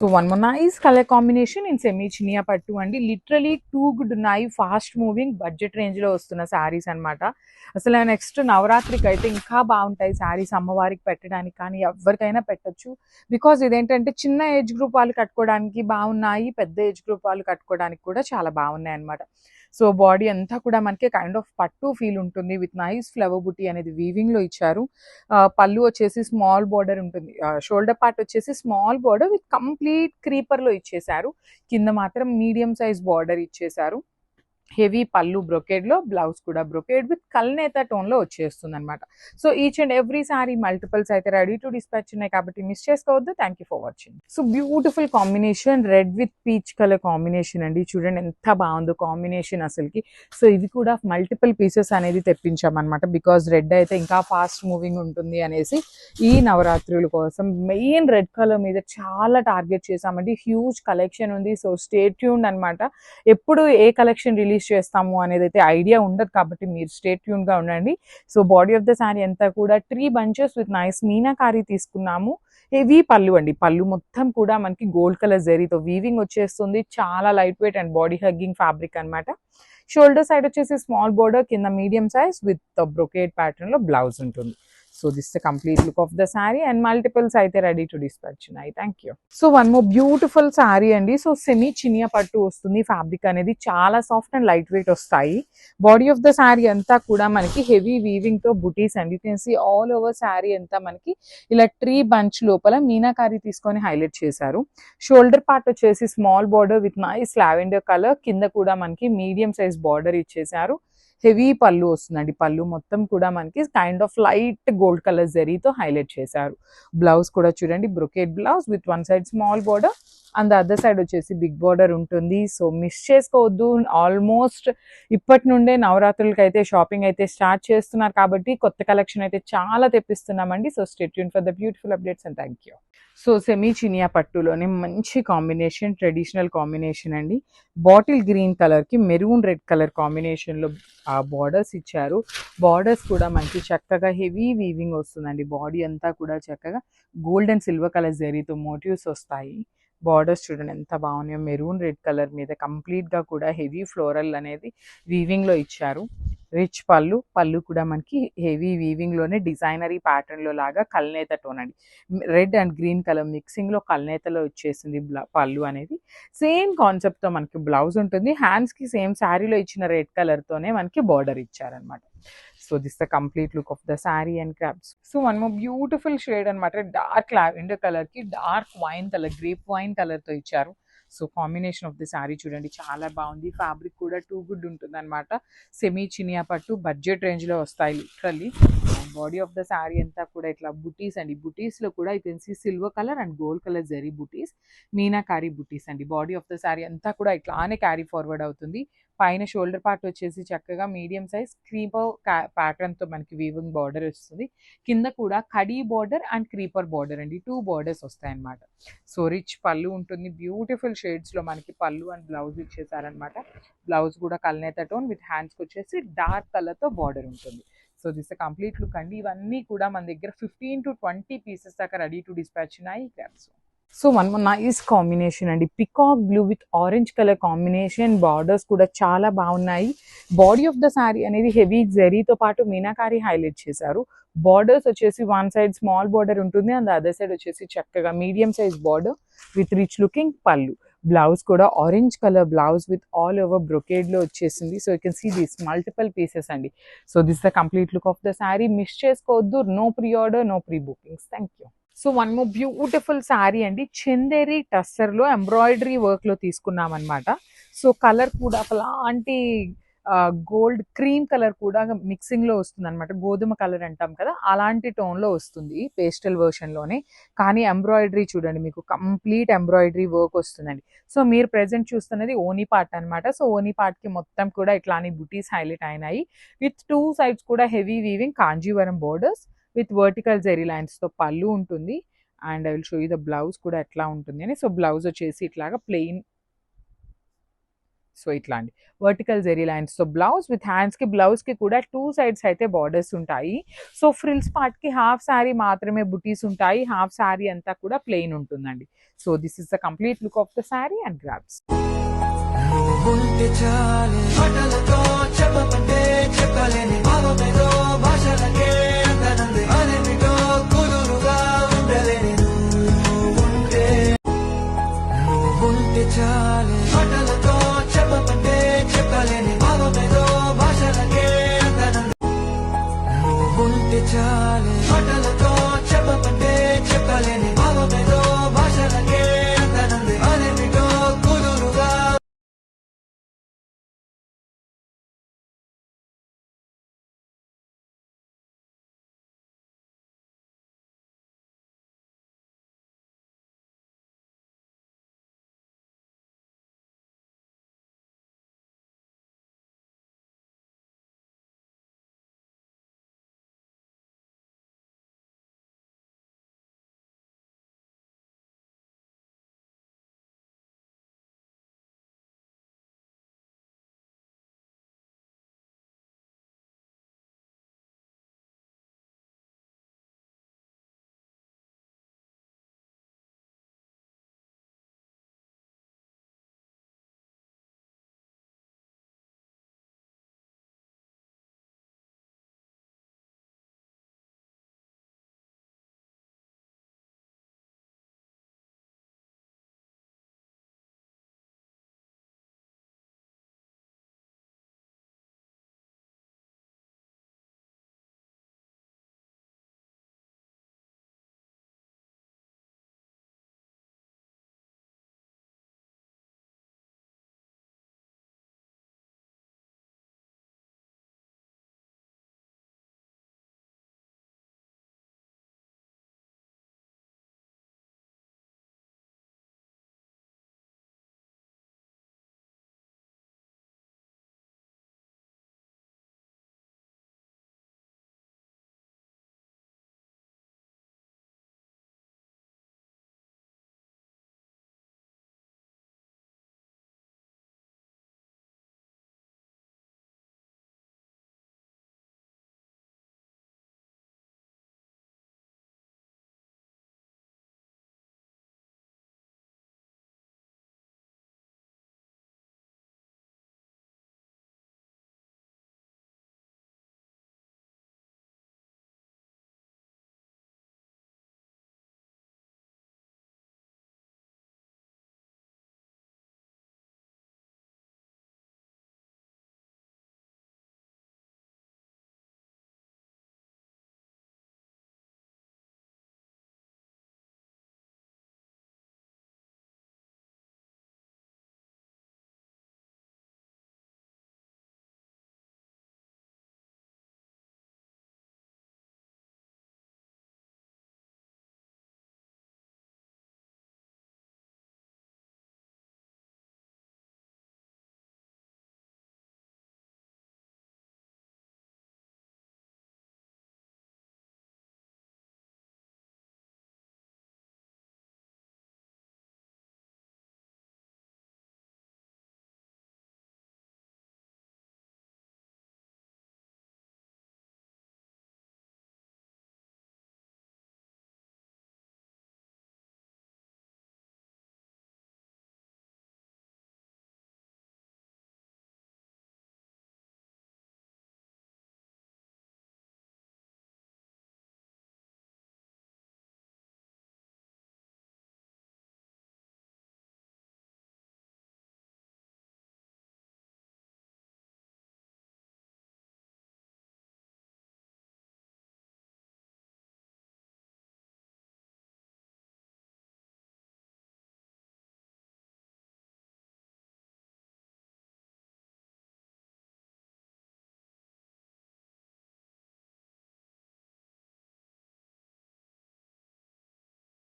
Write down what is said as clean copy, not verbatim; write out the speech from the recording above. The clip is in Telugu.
So one more nice color combination in semi chinia pattu and literally too good ఉన్నాయి ఫాస్ట్ మూవింగ్ బడ్జెట్ రేంజ్ లో వస్తున్న సారీస్ అన్నమాట. అసలు నెక్స్ట్ నవరాత్రికి అయితే ఇంకా బాగుంటాయి సారీస్, అమ్మవారికి పెట్టడానికి కానీ ఎవరికైనా పెట్టొచ్చు. బికాజ్ ఇదేంటంటే చిన్న ఏజ్ గ్రూప్ వాళ్ళు కట్టుకోవడానికి బాగున్నాయి, పెద్ద ఏజ్ గ్రూప్ వాళ్ళు కట్టుకోవడానికి కూడా చాలా బాగున్నాయి అన్నమాట. సో బాడీ అంతా కూడా మనకి కైండ్ ఆఫ్ పట్టు ఫీల్ ఉంటుంది విత్ నైస్ ఫ్లవర్ బుటీ అనేది వీవింగ్ లో ఇచ్చారు. పళ్ళు వచ్చేసి స్మాల్ బార్డర్ ఉంటుంది, షోల్డర్ పార్ట్ వచ్చేసి small border with complete creeper లో ఇచ్చేసారు. కింద మాత్రం మీడియం సైజ్ బార్డర్ ఇచ్చేసారు. హెవీ పళ్ళు బ్రొకేడ్ లో, బ్లౌజ్ కూడా బ్రొకేడ్ విత్ కల్నేత టోన్ లో వచ్చేస్తుంది అనమాట. So each and every sorry multiples అయితే రెడీ టు డిస్పాచ్ ఉన్నాయి కాబట్టి మిస్ చేసుకోవద్దు. Thank you for watching. So beautiful combination red with peach colour combination అండి. చూడండి ఎంత బాగుందో కాంబినేషన్ అసలుకి. సో ఇవి కూడా మల్టిపుల్ పీసెస్ అనేది తెప్పించామన్నమాట. బికాజ్ రెడ్ అయితే ఇంకా ఫాస్ట్ మూవింగ్ ఉంటుంది అనేసి ఈ నవరాత్రుల కోసం మెయిన్ రెడ్ కలర్ మీద చాలా టార్గెట్ చేసామండి. హ్యూజ్ కలెక్షన్ ఉంది. సో స్టే ట్యూన్డ్ అనమాట. ఎప్పుడు ఏ కలెక్షన్ రిలీజ్ చేస్తాము అనేది అయితే ఐడియా ఉండదు కాబట్టి మీరు స్టే ట్యూన్ గా ఉండండి. So body of the sari అంతా కూడా 3 bunches విత్ నైస్ మీనాకారి తీసుకున్నాము. హెవీ పళ్ళు అండి. పళ్ళు మొత్తం కూడా మనకి గోల్డ్ కలర్ జరీతో వీవింగ్ వచ్చేస్తుంది. చాలా light weight and body hugging fabric అనమాట. షోల్డర్ సైడ్ వచ్చేసి స్మాల్ బోర్డర్, కింద medium size with brocade pattern లో బ్లౌజ్ ఉంటుంది. So this is the complete look of the saree and multiples అయితే ready to dispatch ఉన్నాయి. Thank you. So one more beautiful saree అండి. సో సెమీ చినియా పట్టు వస్తుంది. ఫ్యాబ్రిక్ అనేది చాలా సాఫ్ట్ అండ్ లైట్ వెయిట్ వస్తాయి. బాడీ ఆఫ్ ద శారీ అంతా కూడా మనకి హెవీ వీవింగ్ తో బుటీస్ అండి. You can see all over sari అంతా మనకి ఇలా ట్రీ బంచ్ లోపల మీనాకారి తీసుకొని హైలైట్ చేశారు. షోల్డర్ పార్ట్ వచ్చేసి small border with nice lavender colour, కింద కూడా మనకి మీడియం సైజ్ బార్డర్ ఇచ్చేసారు. హెవీ పళ్ళు వస్తుందండి. పళ్ళు మొత్తం కూడా మనకి kind of light gold colour జరీతో హైలైట్ చేశారు. బ్లౌజ్ కూడా చూడండి brocade blouse with one side small border and other side వచ్చేసి బిగ్ బార్డర్ ఉంటుంది. సో మిస్ చేసుకోవద్దు. ఆల్మోస్ట్ ఇప్పటి నుండే నవరాత్రులకి అయితే షాపింగ్ అయితే స్టార్ట్ చేస్తున్నారు కాబట్టి కొత్త కలెక్షన్ అయితే చాలా తెప్పిస్తున్నామండి. So stay tune for the beautiful updates and thank you. So semi చినియా పట్టులోనే మంచి కాంబినేషన్, ట్రెడిషనల్ కాంబినేషన్ అండి. బాటిల్ గ్రీన్ కలర్ కి మెరూన్ రెడ్ కలర్ కాంబినేషన్ లో ఆ బార్డర్స్ ఇచ్చారు. బార్డర్స్ కూడా మనకి చక్కగా హెవీ వీవింగ్ వస్తుందండి. బాడీ అంతా కూడా చక్కగా గోల్డ్ అండ్ సిల్వర్ కలర్ జరీతో మోటివ్స్ వస్తాయి. బార్డర్స్ చూడండి ఎంత బాగున్నాయో. మెరూన్ రెడ్ కలర్ మీద కంప్లీట్ గా కూడా హెవీ ఫ్లోరల్ అనేది వీవింగ్ లో ఇచ్చారు. రిచ్ పళ్ళు, పళ్ళు కూడా మనకి హెవీ వీవింగ్ లోనే డిజైనరీ ప్యాటర్న్ లో లాగా కల్నేత టోన్ అండి. Red and green colour mixing లో కల్నేతలో వచ్చేసింది పళ్ళు అనేది. సేమ్ కాన్సెప్ట్ తో మనకి బ్లౌజ్ ఉంటుంది. హ్యాండ్స్ కి సేమ్ శారీలో ఇచ్చిన రెడ్ కలర్ తోనే మనకి బార్డర్ ఇచ్చారనమాట. So this the complete look of the sari and crops. So one more beautiful shade అనమాట. డార్క్ లావెండర్ కలర్ కి dark wine colour, grape wine colour తో ఇచ్చారు. So combination of the sari చూడండి చాలా బాగుంది. ఫ్యాబ్రిక్ కూడా టూ గుడ్ ఉంటుంది అనమాట. సెమీ చినియా పట్టు బడ్జెట్ రేంజ్ లో వస్తాయి literally. Body of the sari అంతా కూడా ఇట్లా బుటీస్ అండి. బుటీస్ లో కూడా you can see silver colour and gold colour zari బుటీస్, మీనాకారి బుటీస్ అండి. బాడీ ఆఫ్ ద శారీ అంతా కూడా ఇట్లానే క్యారీ ఫార్వర్డ్ అవుతుంది. పైన షోల్డర్ పార్ట్ వచ్చేసి చక్కగా మీడియం సైజ్ క్రీపర్ ప్యాటర్న్ తో మనకి వీవింగ్ బార్డర్ వస్తుంది. కింద కూడా khadi border and creeper border అండి, 2 బార్డర్స్ వస్తాయి అనమాట. సో రిచ్ పళ్ళు ఉంటుంది. బ్యూటిఫుల్ షేడ్స్ లో మనకి పళ్ళు అండ్ బ్లౌజ్ ఇచ్చేసారనమాట. బ్లౌజ్ కూడా కల్నేత టోన్ విత్ హ్యాండ్స్ కి వచ్చేసి డార్క్ కలర్ తో బార్డర్ ఉంటుంది. సో దిస్ కంప్లీట్ లుక్ అండి. ఇవన్నీ కూడా మన దగ్గర 15 to 20 పీసెస్ దాకా రెడీ టు డిస్పాచ్ ఉన్నాయి. సో వన్ నైస్ కాంబినేషన్ అండి. Peacock blue with orange colour combination. Borders కూడా చాలా బాగున్నాయి. బాడీ ఆఫ్ ద శారీ అనేది హెవీ జరీతో పాటు మీనాకారి హైలైట్ చేశారు. బార్డర్స్ వచ్చేసి వన్ సైడ్ స్మాల్ బార్డర్ ఉంటుంది అండ్ అదర్ సైడ్ వచ్చేసి చక్కగా medium size border with rich looking పళ్ళు. బ్లౌజ్ కూడా orange colour blouse with all over brocade లో వచ్చేసింది. So you can see this multiple pieces అండి. So this the complete look of the sari. Miss చేసుకోవద్దు. No pre order, no pre bookings. Thank you. So one more beautiful sari అండి. చందేరి టస్సర్ లో ఎంబ్రాయిడరీ వర్క్ లో తీసుకున్నాం అనమాట. సో కలర్ కూడా అలాంటి గోల్డ్ క్రీమ్ కలర్ కూడా మిక్సింగ్ లో వస్తుంది అనమాట. గోధుమ కలర్ అంటాం కదా, అలాంటి టోన్ లో వస్తుంది పేస్టల్ వర్షన్ లోనే. కానీ ఎంబ్రాయిడరీ చూడండి మీకు కంప్లీట్ ఎంబ్రాయిడరీ వర్క్ వస్తుందండి. సో మీరు ప్రెసెంట్ చూస్తున్నది ఓనీ పార్ట్ అనమాట. సో ఓనీ పార్ట్ కి మొత్తం కూడా ఇట్లానే బుటీస్ హైలైట్ అయినాయి విత్ 2 sides కూడా heavy weaving Kanjeevaram borders with vertical zari lines తో పళ్ళు ఉంటుంది. And I will show you the blouse కూడా ఎట్లా ఉంటుంది అని. సో బ్లౌజ్ వచ్చేసి ఇట్లాగా ప్లెయిన్. సో ఇట్లా అండి వర్టికల్ జెరీ లైన్స్ తో బ్లౌజ్ విత్ హ్యాండ్స్ కి బ్లౌజ్ కి కూడా 2 సైడ్స్ అయితే బార్డర్స్ ఉంటాయి. సో ఫ్రిల్స్ పార్ట్ కి హాఫ్ సారీ మాత్రమే బుటీస్ ఉంటాయి, హాఫ్ సారీ అంతా కూడా ప్లెయిన్ ఉంటుందండి. So this is the complete look of the sorry and grabs. ఉంటే చాలే మాటలతో చెప్పమంటే చెప్పలేని భావమేదో